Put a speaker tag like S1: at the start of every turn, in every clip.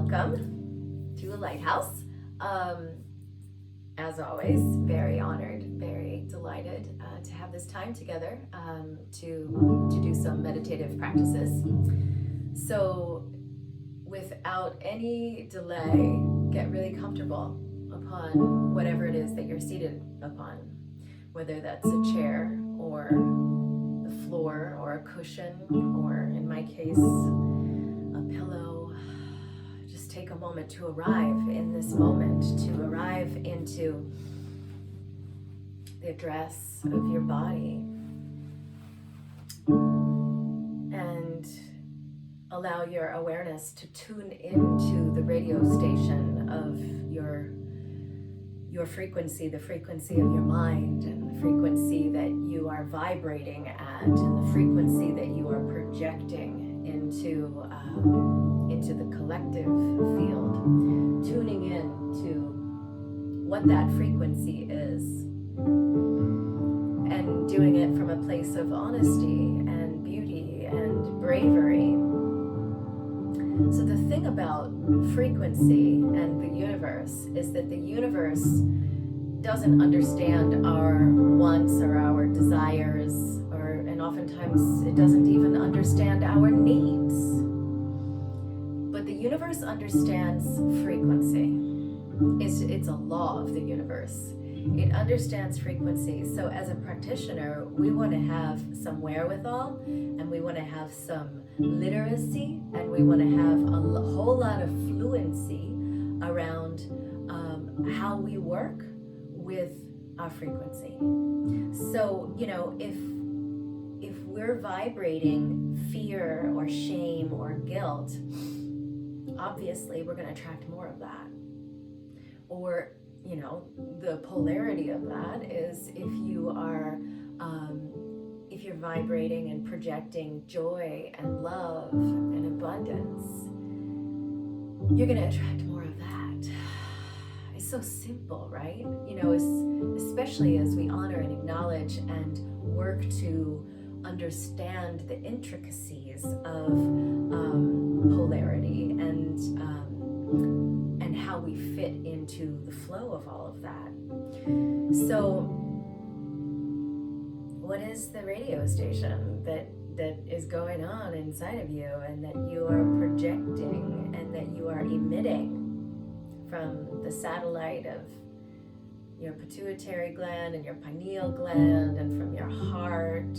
S1: Welcome to the Lighthouse. As always, very honored, very delighted to have this time together to do some meditative practices. So without any delay, get really comfortable upon whatever it is that you're seated upon, whether that's a chair or the floor or a cushion, or in my case, a pillow. Just take a moment to arrive in this moment, to arrive into the address of your body, and allow your awareness to tune into the radio station of your frequency, the frequency of your mind, and the frequency that you are vibrating at, and the frequency that you are projecting into the collective field, tuning in to what that frequency is, and doing it from a place of honesty and beauty and bravery. So the thing about frequency and the universe is that the universe doesn't understand our wants or our desires, and oftentimes it doesn't even understand our needs. But the universe understands frequency. It's a law of the universe. It understands frequency. So as a practitioner, we want to have some wherewithal, and we want to have some literacy, and we want to have a whole lot of fluency around how we work with our frequency. So, if we're vibrating fear or shame or guilt, obviously we're going to attract more of that. Or, the polarity of that is if you're vibrating and projecting joy and love and abundance, you're going to attract more of that. It's so simple, right? Especially as we honor and acknowledge and work to understand the intricacies of polarity and how we fit into the flow of all of that. So what is the radio station that is going on inside of you, and that you are projecting, and that you are emitting from the satellite of your pituitary gland and your pineal gland, and from your heart,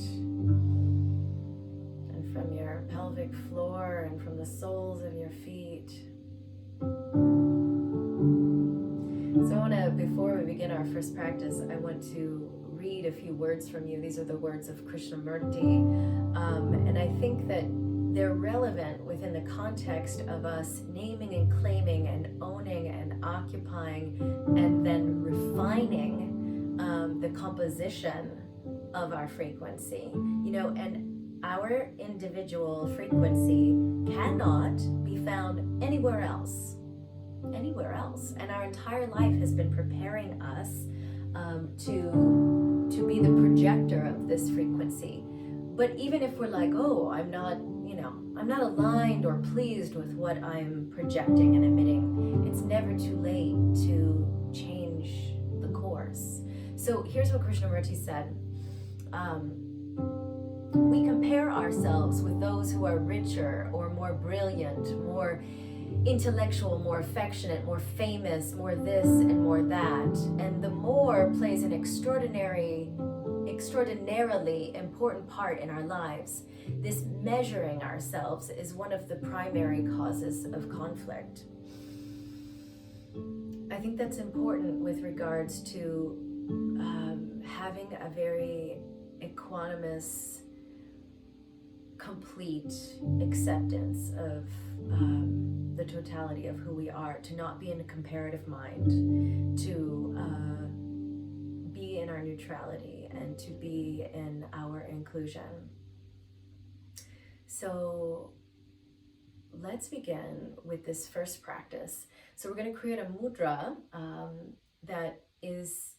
S1: and from your pelvic floor, and from the soles of your feet? So before we begin our first practice, I want to read a few words from you. These are the words of Krishnamurti, and I think that they're relevant within the context of us naming and claiming and owning and occupying and then refining the composition of our frequency. And our individual frequency cannot be found anywhere else. And our entire life has been preparing us to be the projector of this frequency. But even if we're like, oh, I'm not aligned or pleased with what I'm projecting and emitting, it's never too late to change the course. So here's what Krishnamurti said. We compare ourselves with those who are richer or more brilliant, more intellectual, more affectionate, more famous, more this and more that. And the more plays an extraordinarily important part in our lives. This measuring ourselves is one of the primary causes of conflict. I think that's important with regards to having a very equanimous, complete acceptance of the totality of who we are, to not be in a comparative mind, to be in our neutrality, and to be in our inclusion. So let's begin with this first practice. So we're going to create a mudra that is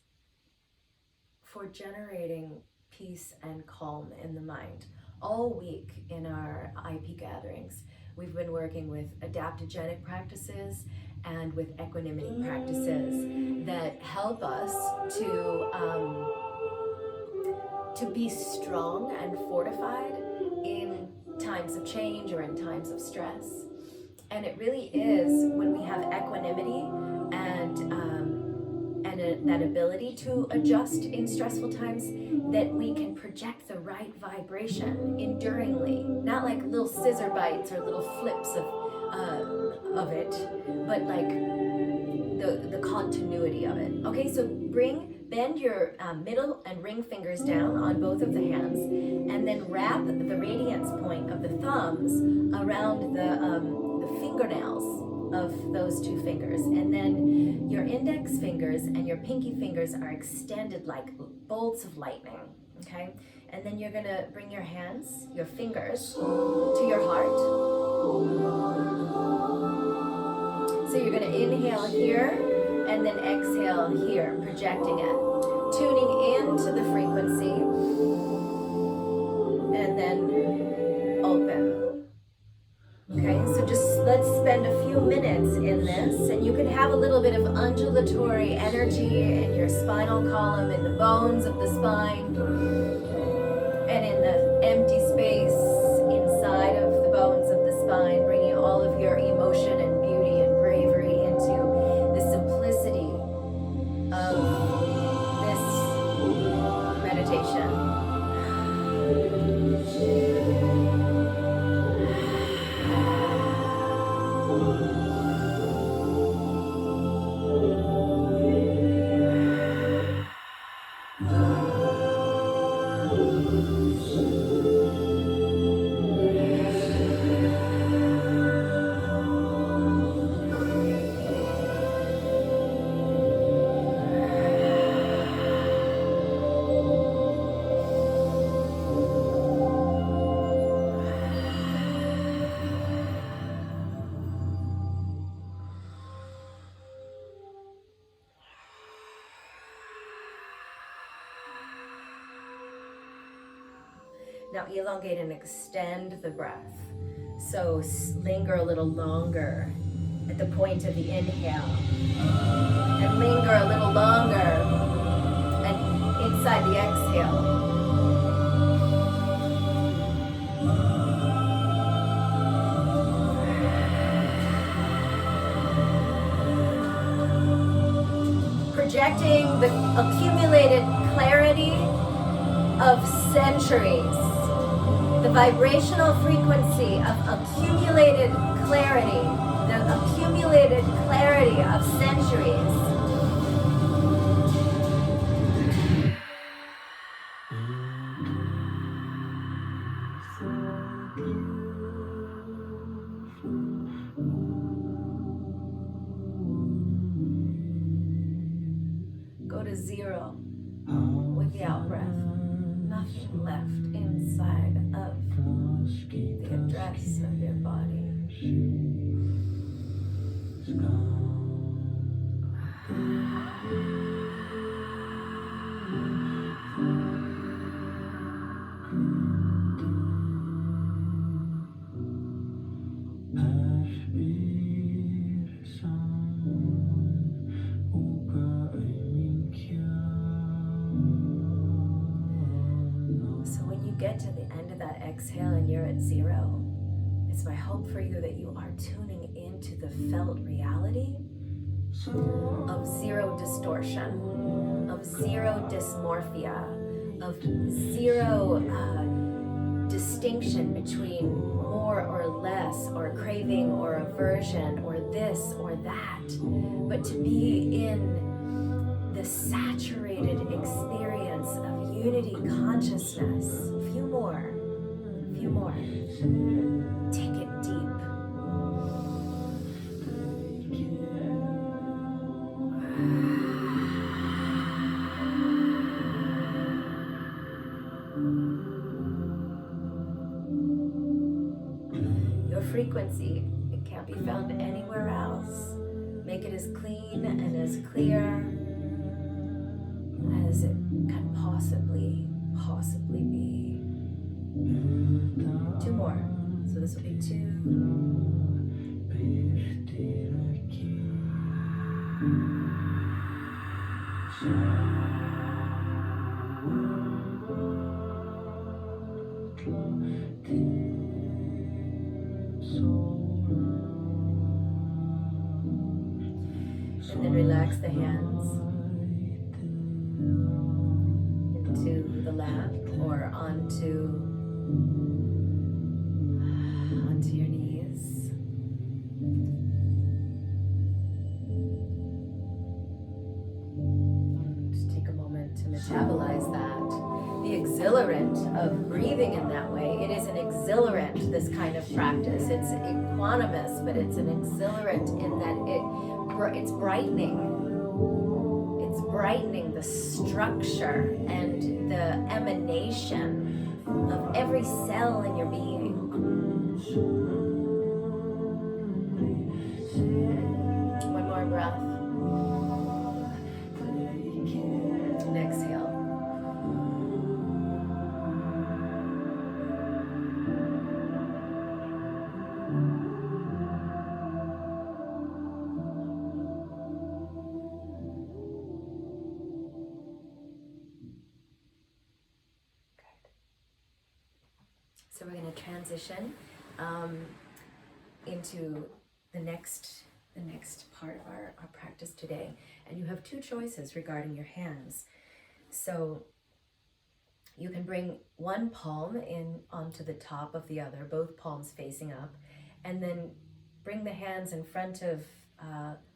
S1: for generating peace and calm in the mind. All week in our IP gatherings, we've been working with adaptogenic practices and with equanimity practices that help us to be strong and fortified in times of change or in times of stress. And it really is when we have equanimity and that ability to adjust in stressful times that we can project the right vibration enduringly, not like little scissor bites or little flips of it, but like the continuity of it. Okay, so bend your middle and ring fingers down on both of the hands, and then wrap the radiance point of the thumbs around the fingernails of those two fingers, and then your index fingers and your pinky fingers are extended like bolts of lightning. Okay, and then you're gonna bring your hands, your fingers, to your heart. So you're gonna inhale here and then exhale here, projecting it, tuning into the frequency, and then open. Okay, so just let's spend a few minutes in this, and you can have a little bit of undulatory energy in your spinal column, in the bones of the spine, and in the empty space inside of the bones of the spine, bringing all of your emotion and beauty and bravery into the simplicity of this meditation. Now elongate and extend the breath. So linger a little longer at the point of the inhale. And linger a little longer and inside the exhale. Projecting the accumulated clarity of centuries. The vibrational frequency of accumulated clarity, the accumulated clarity of centuries. Go to zero with the out breath. Nothing left inside of the address of your body. So when you get to the end of that exhale and you're at zero, it's my hope for you that you are tuning into the felt reality of zero distortion, of zero dysmorphia, of zero distinction between more or less, or craving or aversion, or this or that, but to be in the saturated experience of unity consciousness. A few more. Take it deep. Your frequency, it can't be found anywhere else. Make it as clean and as clear as it can possibly be. Two more. So this will be 2. And then relax the hands into the lap or onto your knees. Just take a moment to metabolize that. The exhilarant of breathing in that way. It is an exhilarant, this kind of practice. It's equanimous, but it's an exhilarant in that it's brightening. It's brightening the structure and the emanation of every cell in your being. One more breath. And exhale. So we're going to transition into the next part of our practice today. And you have 2 choices regarding your hands. So you can bring one palm in onto the top of the other, both palms facing up, and then bring the hands in front of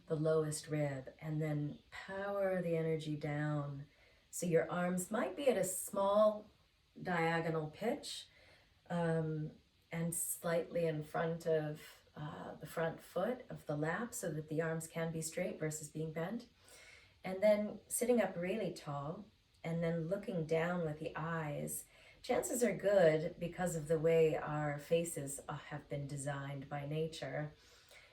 S1: the lowest rib, and then power the energy down. So your arms might be at a small diagonal pitch, and slightly in front of the front foot of the lap so that the arms can be straight versus being bent. And then sitting up really tall and then looking down with the eyes. Chances are good, because of the way our faces have been designed by nature,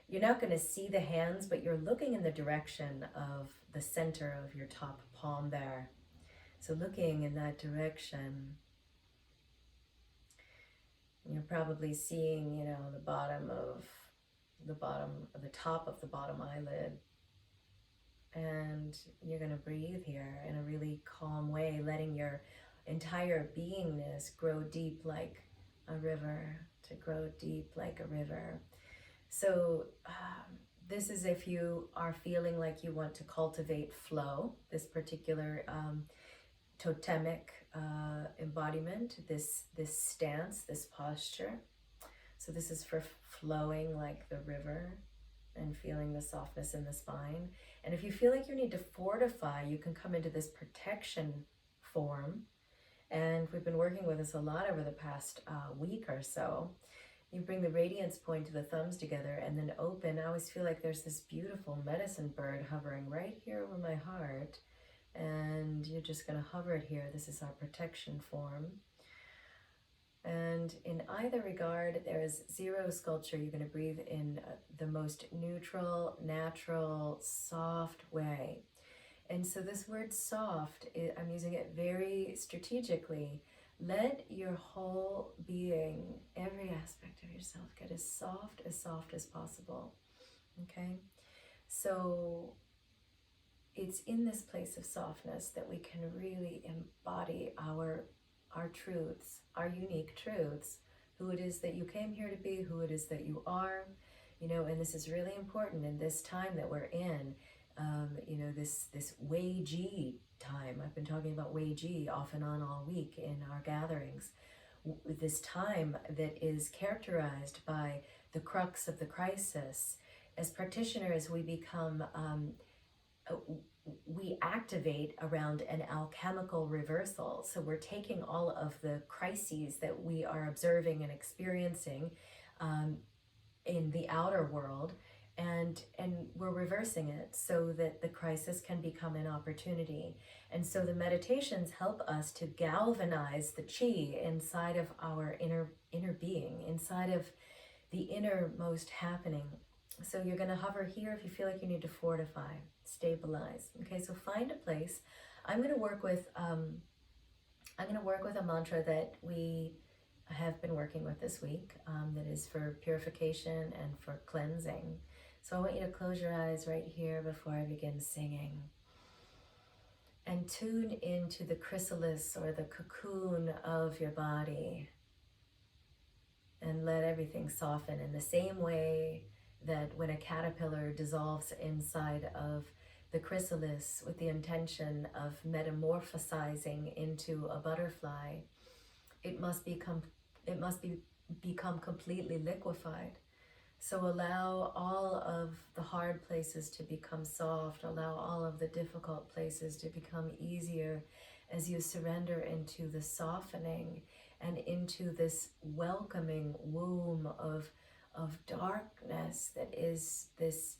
S1: you're not going to see the hands, but you're looking in the direction of the center of your top palm there. So looking in that direction. You're probably seeing, the top of the bottom eyelid. And you're going to breathe here in a really calm way, letting your entire beingness grow deep like a river, to grow deep like a river. So this is if you are feeling like you want to cultivate flow, this particular totemic embodiment, this stance, this posture. So this is for flowing like the river and feeling the softness in the spine. And if you feel like you need to fortify, you can come into this protection form. And we've been working with this a lot over the past week or so. You bring the radiance point to the thumbs together and then open. I always feel like there's this beautiful medicine bird hovering right here over my heart. And you're just going to hover it here. This is our protection form. And in either regard, there is 0 sculpture. You're going to breathe in the most neutral, natural, soft way. And so this word soft, I'm using it very strategically. Let your whole being, every aspect of yourself, get as soft as possible. Okay? So it's in this place of softness that we can really embody our truths, our unique truths, who it is that you came here to be, who it is that you are, and this is really important in this time that we're in, this Wei Ji time. I've been talking about Wei Ji off and on all week in our gatherings. This time that is characterized by the crux of the crisis. As practitioners, we become we activate around an alchemical reversal. So we're taking all of the crises that we are observing and experiencing in the outer world, and we're reversing it so that the crisis can become an opportunity. And so the meditations help us to galvanize the chi inside of our inner being, inside of the innermost happening. So you're going to hover here if you feel like you need to fortify, stabilize. Okay, so find a place. I'm going to work with a mantra that we I have been working with this week that is for purification and for cleansing. So I want you to close your eyes right here before I begin singing. And tune into the chrysalis or the cocoon of your body. And let everything soften in the same way that when a caterpillar dissolves inside of the chrysalis with the intention of metamorphosizing into a butterfly, it must become completely liquefied. So allow all of the hard places to become soft, allow all of the difficult places to become easier as you surrender into the softening and into this welcoming womb of darkness that is this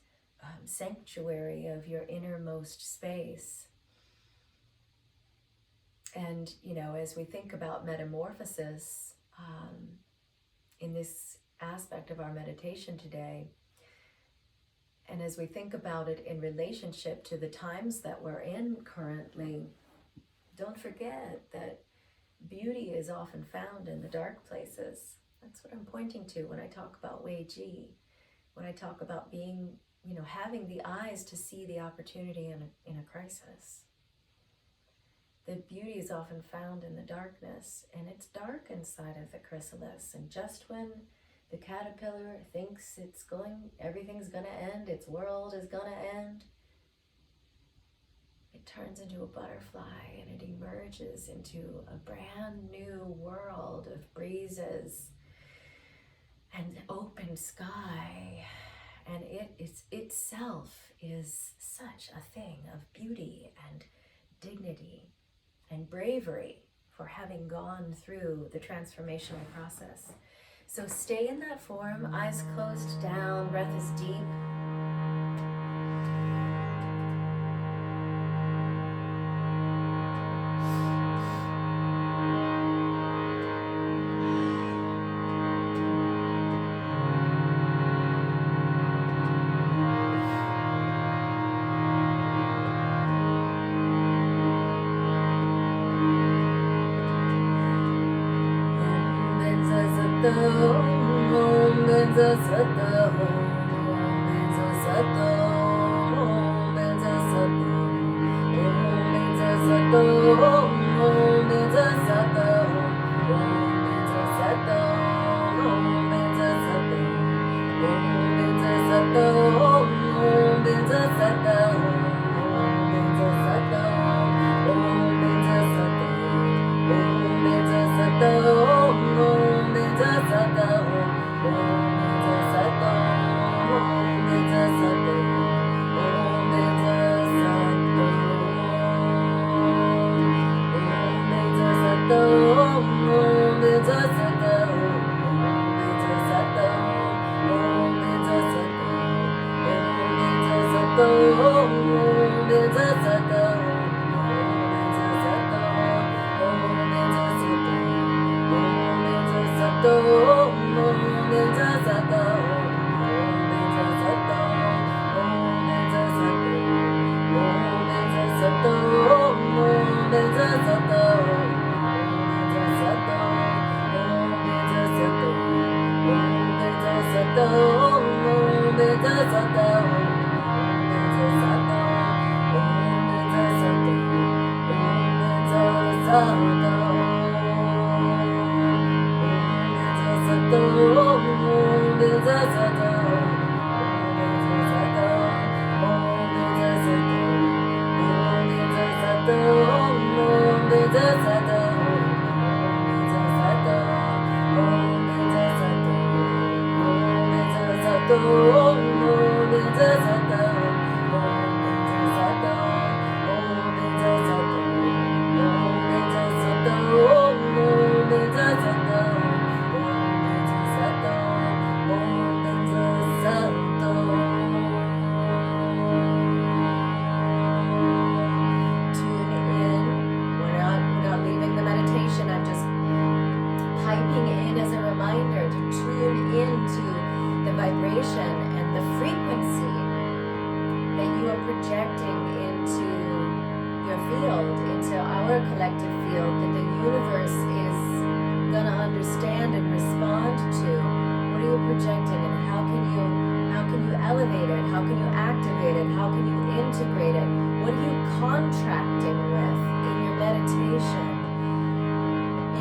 S1: sanctuary of your innermost space. And, as we think about metamorphosis in this aspect of our meditation today, and as we think about it in relationship to the times that we're in currently, don't forget that beauty is often found in the dark places. That's what I'm pointing to when I talk about Wei Ji, when I talk about being, having the eyes to see the opportunity in a crisis. The beauty is often found in the darkness, and it's dark inside of the chrysalis. And just when the caterpillar thinks everything's gonna end, its world is gonna end, it turns into a butterfly and it emerges into a brand new world of breezes and open sky. And itself is such a thing of beauty and dignity and bravery for having gone through the transformational process. So stay in that form, eyes closed down, breath is deep. How can you activate it? How can you integrate it? What are you contracting with in your meditation?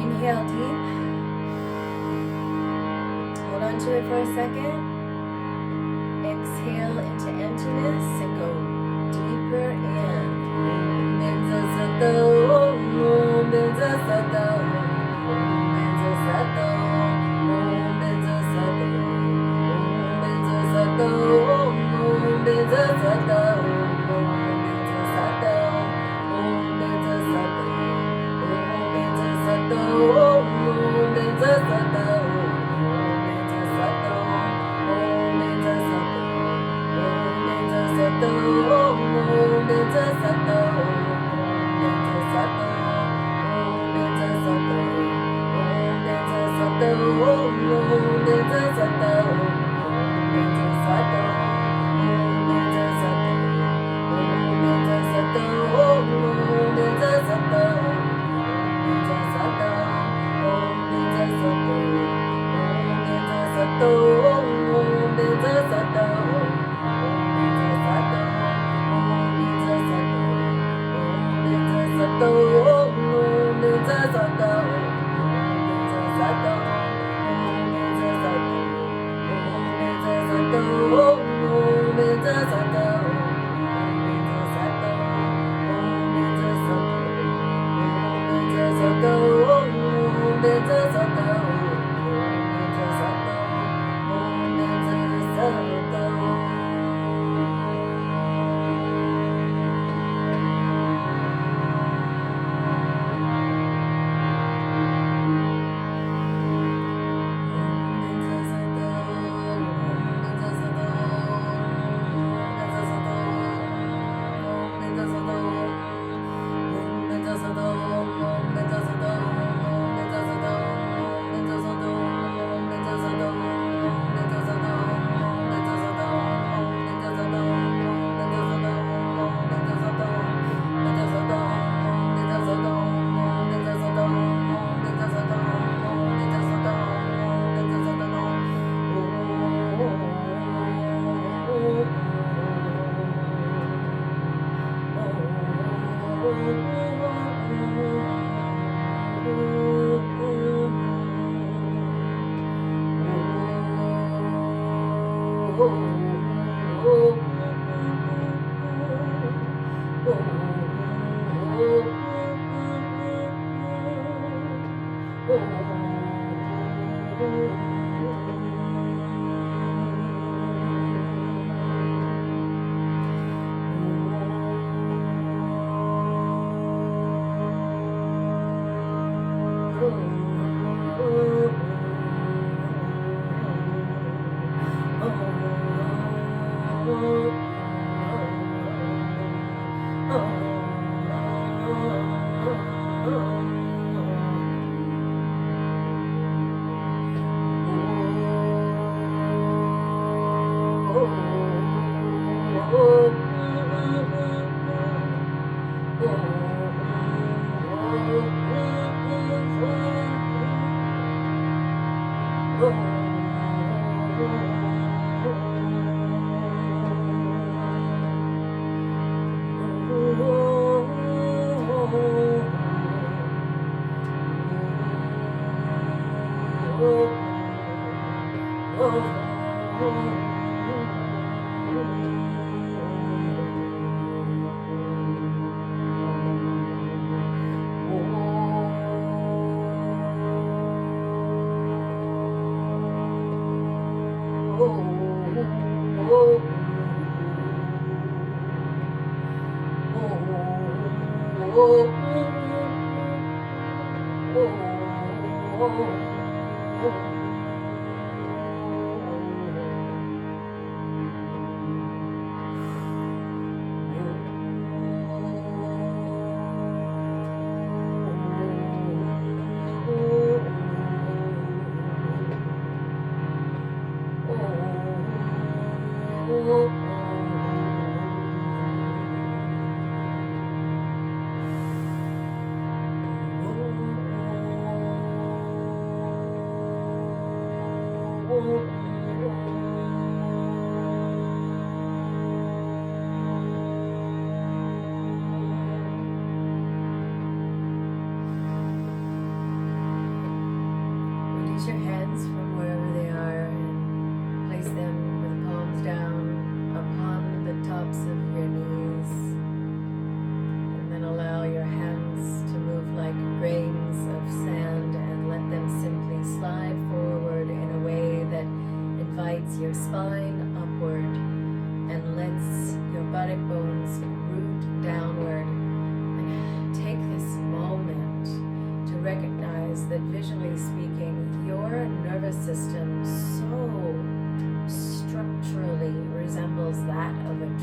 S1: Inhale deep. Hold on to it for a second. Exhale into emptiness and go deeper in. Benza sato, benza sato, benza sato, benza sato, benza sato, benza sato, benza sato, benza sato, benza sato, benza sato.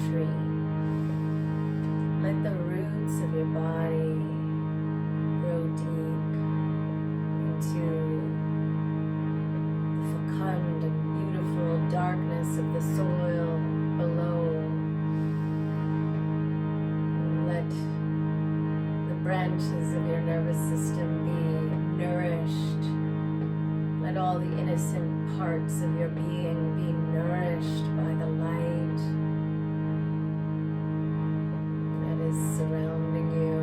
S1: tree. Let the roots of your body grow deep into the fecund and beautiful darkness of the soil below. Let the branches of your nervous system be nourished. Let all the innocent parts of your being be nourished by the light that is surrounding you,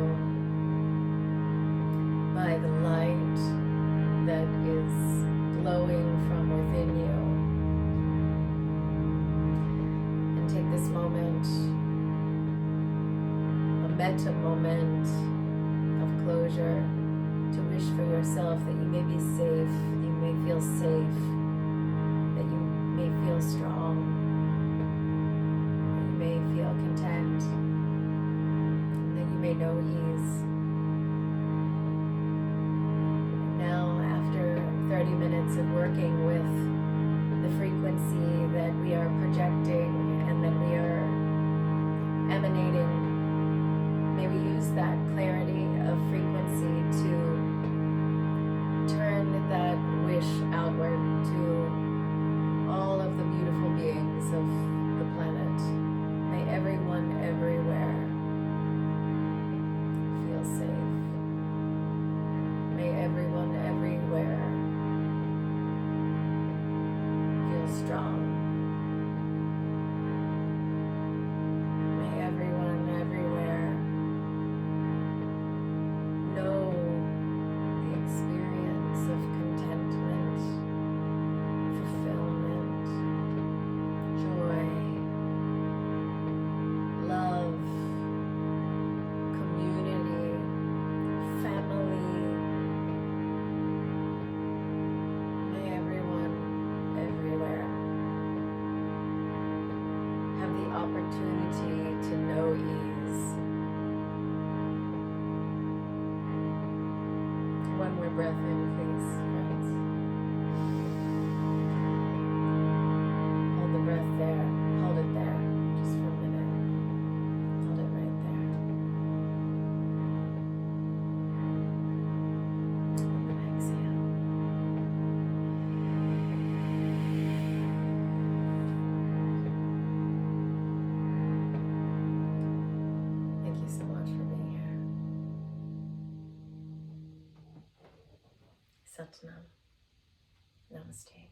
S1: by the light that is glowing from within you. And take this moment, a meta moment of closure, to wish for yourself that you may be safe, that you may feel safe, that you may feel strong, that you may feel content, and that you may know ease. Now, after 30 minutes of working with the frequency that we are projecting and that we are emanating, may we use that clarity of frequency to turn that wish outward to all of the beautiful beings of the planet. May everyone everywhere feel safe. May everyone everywhere feel strong. May everyone everywhere know the experience of contentment, fulfillment, joy, love, community, family. May everyone everywhere have the opportunity to know ease. One more breath in, please, friends. Hold the breath there. Hold it there just for a minute. Hold it right there. And then exhale. Thank you so much for being here. Satnam. Namaste.